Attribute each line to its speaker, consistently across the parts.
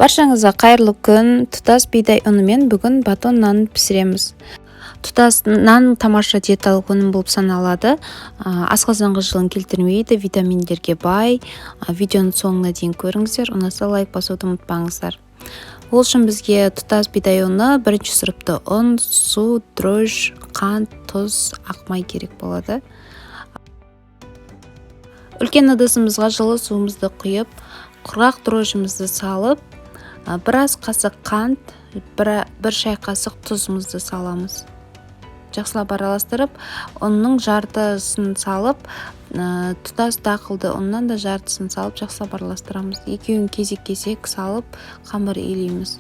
Speaker 1: Баршаңызға қайырлы күн. Тұтас бидай ұнымен бүгін батон нанын пісіреміз. Тұтас нан тамаша диеталық өнім болып саналады. Асқазанға жылын келтірмейді, витаминдерге бай. Видеоның соңына дейін көріңіздер. Ұнаса лайк басуды ұмытпаңыздар. Ол үшін бізге тұтас бидай ұны, бірінші сұрыпты ұн, су, дрожж, қант, тұз, ақ май керек болады. Үлкен ыдысымызға жылы суымызды құйып, құрғақ дрожжымызды салып, бір ас қасық қант, бір шай қасық тұзымызды саламыз. Жақсылап араластырып, ұнның жартысын салып, тұтас дақылды ұннан да жартысын салып, жақсылап араластырамыз. Екеуін кезек-кезек салып, қамыр илейміз.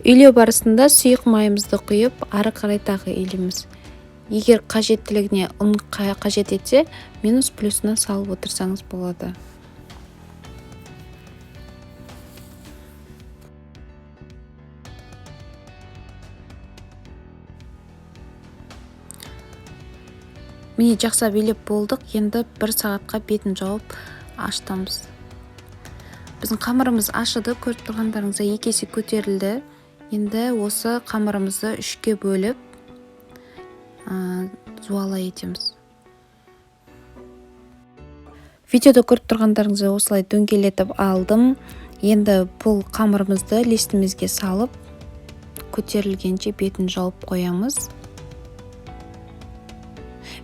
Speaker 1: Үйлеу барысында сұйық майымызды құйып, ары қарай тағы илейміз. Егер қажеттілігіне ұн қажет етсе, минус плюсына салып отырсаңыз болады. Міне жақсылап илеп болдық. Енді 1 сағатқа бетін жауып ашытамыз. Біздің қамырымыз ашыды, көріп тұрғандарыңызға 2 есе көтерілді. Енді осы қамырымызды 3-ке бөліп зуала етеміз. Видеода көріп тұрғандарыңызға осылай дөңгелетіп алдым. Енді бұл қамырымызды листімізге салып, көтерілгенше бетін жауып қоямыз.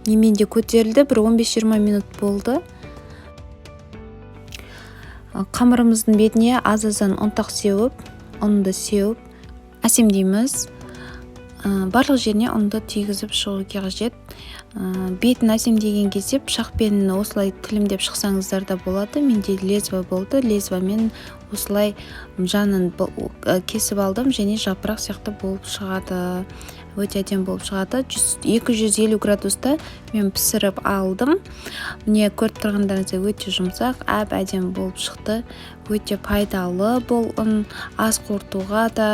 Speaker 1: Менде көтерілді, бір 15-20 минут болды. Қамырымыздың бетіне аз-аздан ұнтақ сеуіп, ұнды сеуіп, әсемдейміз. Барлық жеріне ұнды түйгізіп шығу қажет. Бетін әсемдеген кезде пышақпен осылай тілімдеп шықсаңыздар да болады. Менде лезва болды. Лезвамен осылай жанын кесіп алдым және жапырақ сияқты болып шығады. Өте әдемі болып шығады. 250 градуста мен пісіріп алдым. Міне көріп тұрғандарыңызға өте жұмсақ, әдемі болып шықты. Өте пайдалы бұл ұн, ас қорытуға да,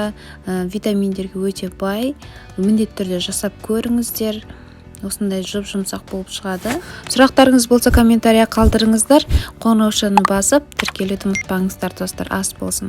Speaker 1: витаминдерге өте бай. Міндетті түрде жасап көріңіздер. Осындай жұмсақ болып шығады. Сұрақтарыңыз болса комментария қалдырыңыздар. Қоңыраушаны басып тіркелуді ұмытпаңыздар достар. Ас болсын.